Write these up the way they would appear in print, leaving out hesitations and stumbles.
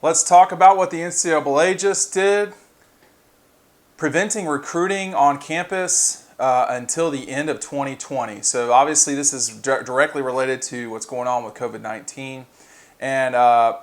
Let's talk about what the NCAA just did, preventing recruiting on campus until the end of 2020. So obviously this is directly related to what's going on with COVID-19. And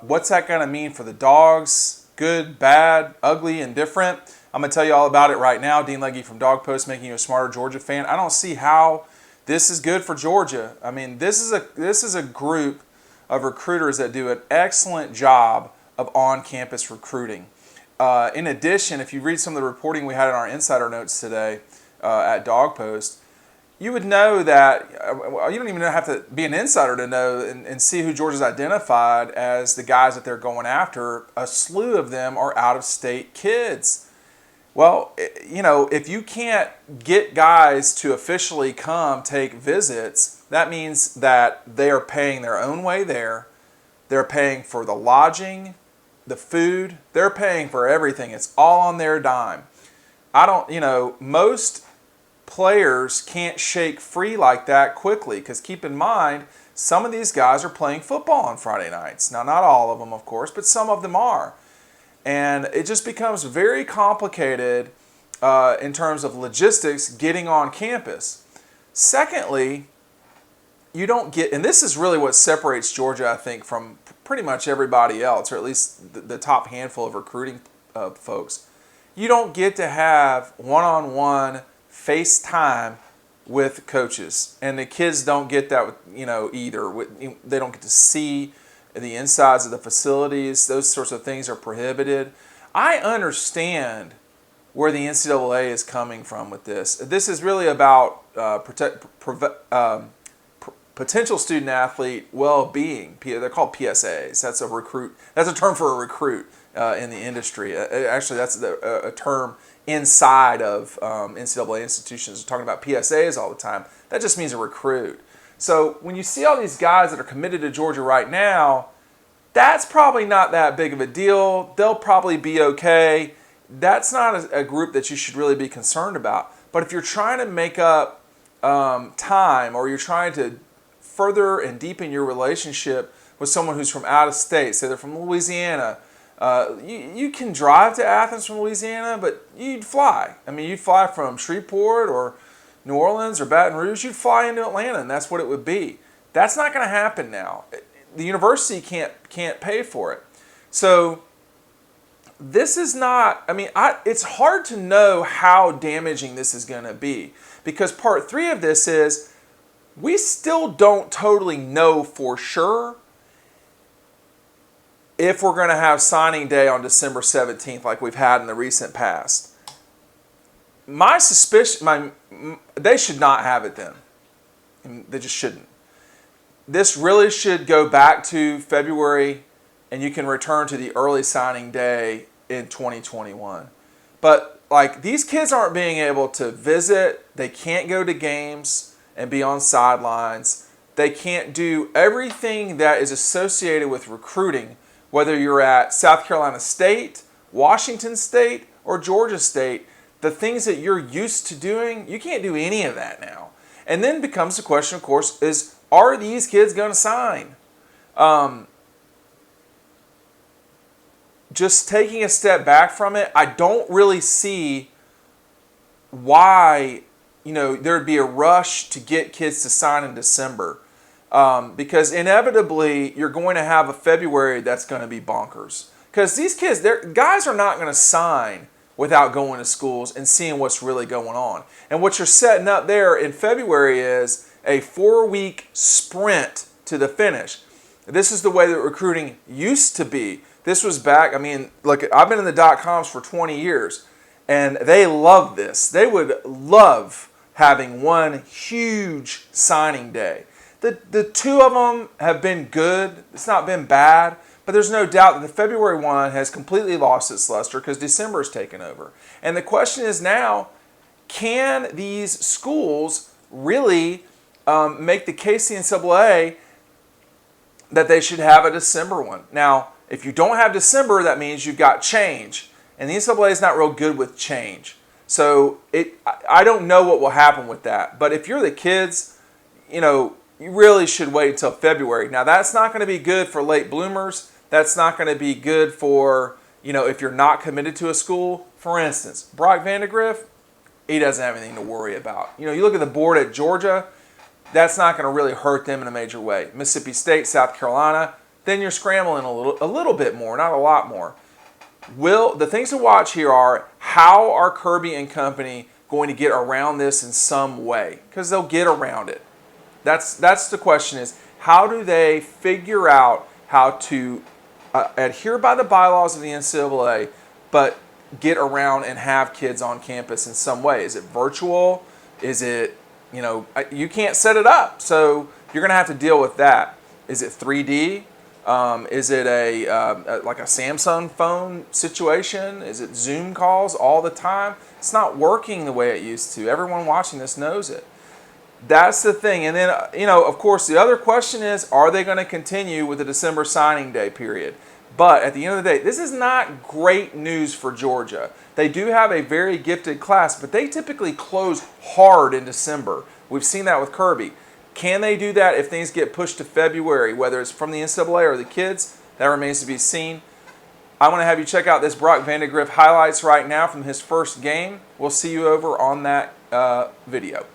what's that going to mean for the Dogs? Good, bad, ugly, indifferent? I'm going to tell you all about it right now. Dean Legge from Dog Post, making you a smarter Georgia fan. I don't see how this is good for Georgia. I mean, this is a group of recruiters that do an excellent job of on-campus recruiting. In addition, if you read some of the reporting we had in our insider notes today at Dog Post, you would know that you don't even have to be an insider to know and see who Georgia's identified as the guys that they're going after. A slew of them are out-of-state kids. Well, you know, if you can't get guys to officially come take visits, that means that they are paying their own way there. They're paying for the lodging, the food. They're paying for everything. It's all on their dime. Most players can't shake free like that quickly because keep in mind, some of these guys are playing football on Friday nights. Now, not all of them, of course, but some of them are. And it just becomes very complicated in terms of logistics getting on campus. Secondly, you don't get, and this is really what separates Georgia, I think, from pretty much everybody else, or at least the top handful of recruiting folks. You don't get to have one-on-one FaceTime with coaches, and the kids don't get that, either. They don't get to see the insides of the facilities. Those sorts of things are prohibited. I understand where the NCAA is coming from with this. This is really about potential student athlete well-being. They're called PSAs. That's a recruit. That's a term for a recruit in the industry. Actually, that's a term inside of NCAA institutions. We're talking about PSAs all the time. That just means a recruit. So when you see all these guys that are committed to Georgia right now, that's probably not that big of a deal. They'll probably be okay. That's not a group that you should really be concerned about. But if you're trying to make up time, or you're trying to further and deepen your relationship with someone who's from out of state, say they're from Louisiana, you can drive to Athens from Louisiana, but you'd fly. I mean, you'd fly from Shreveport or New Orleans or Baton Rouge, you'd fly into Atlanta, and that's what it would be. That's not going to happen now. The university can't pay for it. So this is not, it's hard to know how damaging this is going to be, because part 3 of this is we still don't totally know for sure if we're going to have signing day on December 17th like we've had in the recent past. My suspicion, they should not have it then. They just shouldn't. This really should go back to February, and you can return to the early signing day in 2021. But these kids aren't being able to visit. They can't go to games and be on sidelines. They can't do everything that is associated with recruiting, whether you're at South Carolina State, Washington State, or Georgia State. The things that you're used to doing, you can't do any of that now. And then becomes the question, of course, is are these kids going to sign? Just taking a step back from it, I don't really see why there'd be a rush to get kids to sign in December. Because inevitably you're going to have a February that's going to be bonkers. Because these kids, guys are not going to sign without going to schools and seeing what's really going on. And what you're setting up there in February is a 4-week sprint to the finish. This is the way that recruiting used to be. This was back, look, I've been in the .coms for 20 years, and they love this. They would love having one huge signing day. The 2 of them have been good. It's not been bad. But there's no doubt that the February one has completely lost its luster because December has taken over. And the question is now, can these schools really make the case to the NCAA that they should have a December one? Now, if you don't have December, that means you've got change. And the NCAA is not real good with change. So I don't know what will happen with that. But if you're the kids, you really should wait until February. Now, that's not going to be good for late bloomers. That's not going to be good for, if you're not committed to a school. For instance, Brock Vandegrift, he doesn't have anything to worry about. You look at the board at Georgia, that's not going to really hurt them in a major way. Mississippi State, South Carolina, then you're scrambling a little bit more, not a lot more. The things to watch here are, how are Kirby and company going to get around this in some way? Because they'll get around it. That's the question, is how do they figure out how to adhere by the bylaws of the NCAA, but get around and have kids on campus in some way? Is it virtual? Is it, you can't set it up, so you're going to have to deal with that. Is it 3D? Is it like a Samsung phone situation? Is it Zoom calls all the time? It's not working the way it used to. Everyone watching this knows it. That's the thing. And then, of course, the other question is, are they going to continue with the December signing day period? But at the end of the day, this is not great news for Georgia. They do have a very gifted class, but they typically close hard in December. We've seen that with Kirby. Can they do that if things get pushed to February, whether it's from the NCAA or the kids? That remains to be seen. I want to have you check out this Brock Vandegrift highlights right now from his first game. We'll see you over on that video.